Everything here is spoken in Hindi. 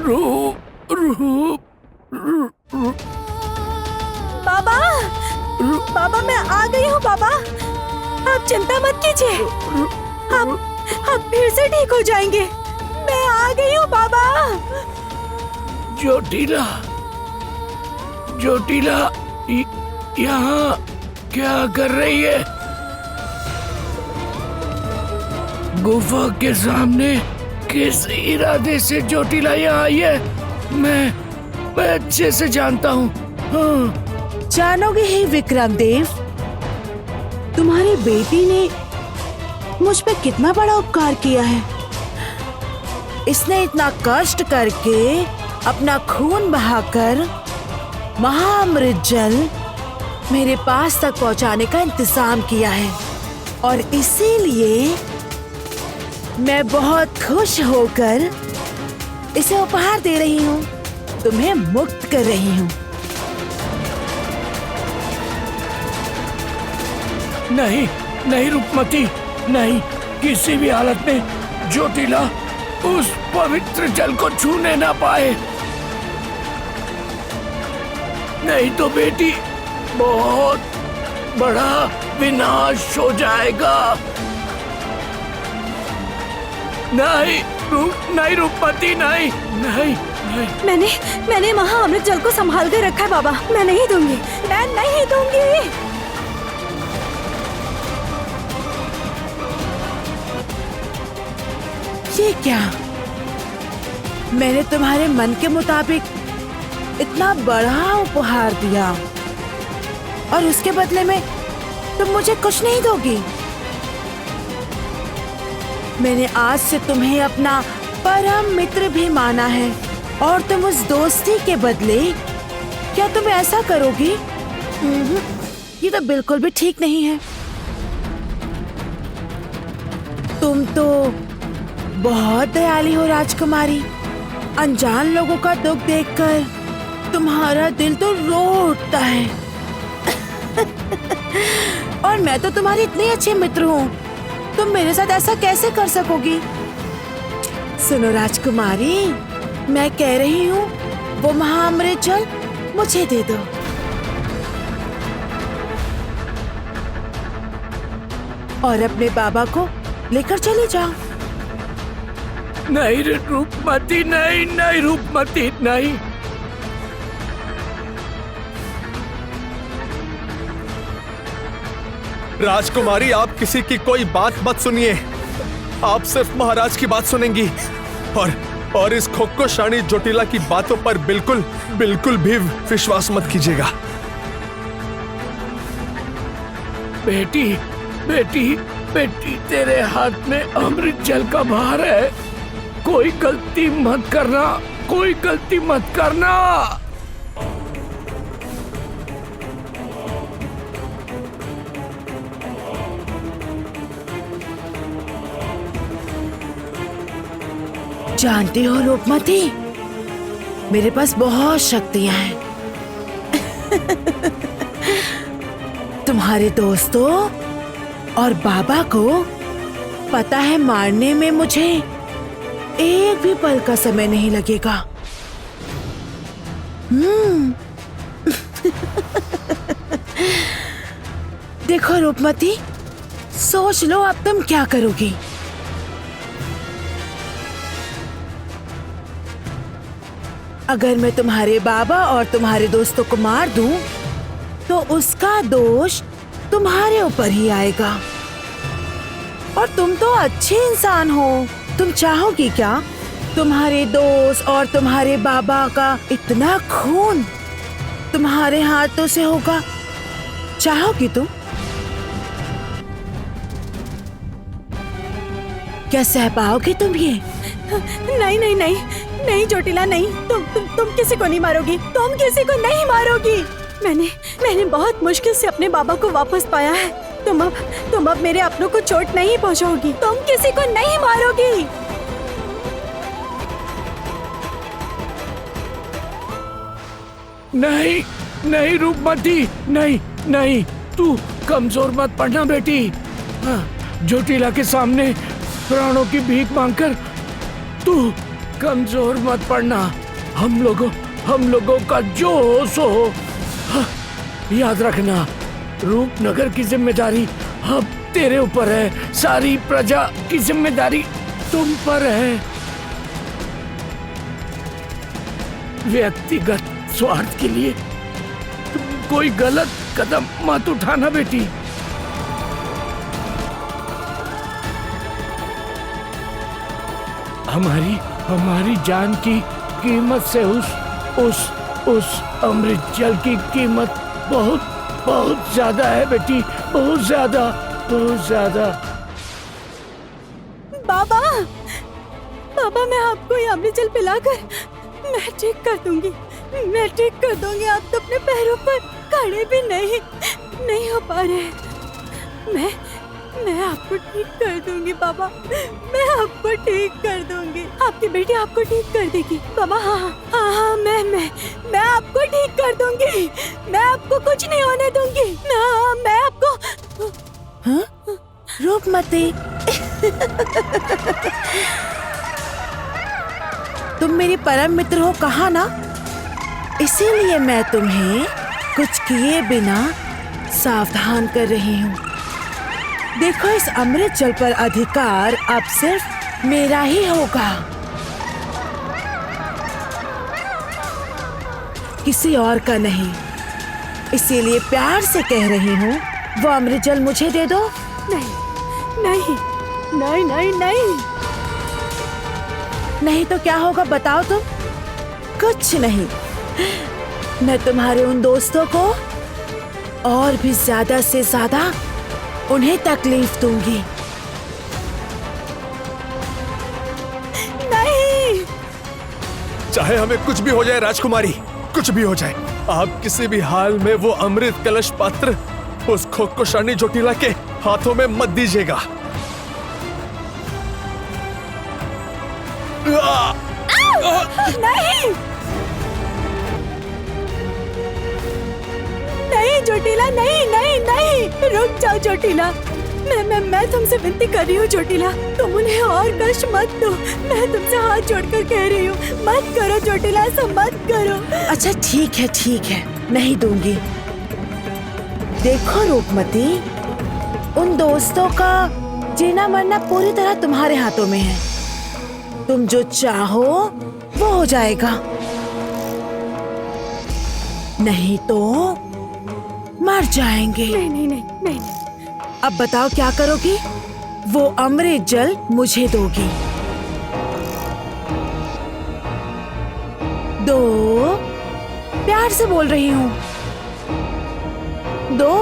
रूप रूप बाबा, बाबा मैं आ गई हूँ बाबा। आप चिंता मत कीजिए, हम फिर से ठीक हो जाएंगे। मैं आ गई हूँ बाबा। जोटिला, जोटिला यहाँ क्या कर रही है? गुफा के सामने किस इरादे से जोटिला यहाँ आई है? मैं अच्छे से जानता हूँ। हाँ। जानोगे ही विक्रम देव, तुम्हारी बेटी ने मुझ पे कितना बड़ा उपकार किया है। इसने इतना कष्ट करके अपना खून बहाकर महाअमृत जल मेरे पास तक पहुंचाने का इंतजाम किया है, और इसीलिए मैं बहुत खुश होकर इसे उपहार दे रही हूँ, तुम्हें मुक्त कर रही हूँ। नहीं नहीं रूपमती, नहीं, किसी भी हालत में जोटिला उस पवित्र जल को छूने ना पाए, नहीं तो बेटी बहुत बड़ा विनाश हो जाएगा। नहीं नहीं रूपमती, नहीं नहीं नहीं। मैंने महाअमृत जल को संभाल कर रखा है बाबा। मैं नहीं दूंगी, मैं नहीं दूंगी। ये क्या? मैंने तुम्हारे मन के मुताबिक इतना बड़ा उपहार दिया और उसके बदले में तुम मुझे कुछ नहीं दोगी? मैंने आज से तुम्हें अपना परम मित्र भी माना है, और तुम उस दोस्ती के बदले क्या तुम ऐसा करोगी? ये तो बिल्कुल भी ठीक नहीं है। तुम तो बहुत दयालु हो राजकुमारी। अनजान लोगों का दुख देखकर तुम्हारा दिल तो रो उठता है। और मैं तो तुम्हारी इतनी अच्छी मित्र हूँ, तुम मेरे साथ ऐसा कैसे कर सकोगी? सुनो राजकुमारी, मैं कह रही हूँ वो महाअमृत जल मुझे दे दो। और अपने बाबा को लेकर चले जाओ। नहीं रूपमती, नहीं नहीं रूपमती, नहीं। राजकुमारी, आप किसी की कोई बात मत सुनिए, आप सिर्फ महाराज की बात सुनेंगी, और इस खोक्को-शाणी जोटिला की बातों पर बिल्कुल भी विश्वास मत कीजिएगा। बेटी बेटी बेटी, तेरे हाथ में अमृत जल का भार है, कोई गलती मत करना, कोई गलती मत करना। जानती हो रूपमती, मेरे पास बहुत शक्तियां हैं। तुम्हारे दोस्तों और बाबा को पता है मारने में मुझे एक भी पल का समय नहीं लगेगा। देखो रूपमती, सोच लो अब तुम क्या करोगी। अगर मैं तुम्हारे बाबा और तुम्हारे दोस्तों को मार दूं, तो उसका दोष तुम्हारे ऊपर ही आएगा। और तुम तो अच्छे इंसान हो, तुम चाहोगी क्या तुम्हारे दोस्त और तुम्हारे बाबा का इतना खून तुम्हारे हाथों से होगा? चाहोगी तुम? क्या सह पाओगे तुम ये? नहीं नहीं नहीं नहीं जोटिला, नहीं। तुम किसी को नहीं मारोगी, तुम किसी को नहीं मारोगी। मैंने बहुत मुश्किल से अपने बाबा को वापस पाया है। तुम अब मेरे अपनों को चोट नहीं पहुंचाओगी, तुम किसी को नहीं मारोगी। नहीं नहीं रूपमती, नहीं नहीं, तू कमजोर मत पड़ना बेटी। जोटिला के सामने प्राणों की भीख मांगकर तू कमजोर मत पड़ना। हम लोगों का जो हो सो हो। हाँ, याद रखना, रूपनगर की जिम्मेदारी अब तेरे ऊपर है। सारी प्रजा की जिम्मेदारी तुम पर है। व्यक्तिगत स्वार्थ के लिए तुम कोई गलत कदम मत उठाना बेटी। हमारी जान की कीमत से उस अमृत जल की कीमत बहुत ज्यादा है बेटी, बहुत ज्यादा। बाबा मैं आपको ये अमृत जल पिलाकर मैं ठीक कर दूंगी। आप तो अपने पैरों पर खड़े भी नहीं हो पा रहे। मैं आपको ठीक कर दूंगी बाबा, मैं आपको ठीक कर दूंगी। आपकी बेटी आपको ठीक कर देगी बाबा। हाँ, मैं आपको ठीक कर दूंगी। मैं आपको कुछ नहीं होने दूंगी। मैं आपको। हाँ? रूपमती तुम मेरी परम मित्र हो, कहा ना? इसीलिए मैं तुम्हें कुछ किए बिना सावधान कर रही हूँ। देखो, इस अमृत जल पर अधिकार अब सिर्फ मेरा ही होगा, किसी और का नहीं। इसीलिए प्यार से कह रही हूँ, वो अमृत जल मुझे दे दो। नहीं तो क्या होगा बताओ तुम? कुछ नहीं। मैं तुम्हारे उन दोस्तों को और भी ज्यादा से ज्यादा उन्हें तकलीफ दूंगी। नहीं। चाहे हमें कुछ भी हो जाए राजकुमारी, कुछ भी हो जाए, आप किसी भी हाल में वो अमृत कलश पात्र उस खोक्कोशानी जोटिला के हाथों में मत दीजिएगा। नहीं जोटिला, नहीं। रुक जाओ जोटिला। मैं तुमसे विनती कर रही हूँ जोटिला, तुम उन्हें और कष्ट मत दो। मैं तुमसे हाथ जोड़कर कह रही हूँ, मत करो जोटिला, ऐसा मत करो। अच्छा ठीक है, नहीं दूंगी। देखो रूपमती, उन दोस्तों का जीना मरना पूरी तरह तुम्हारे हाथों में है। तुम जो चाहो वो हो जाएगा, नहीं तो मर जाएंगे। नहीं। अब बताओ क्या करोगी? वो अमृत जल मुझे दोगी। दो, प्यार से बोल रही हूँ, दो।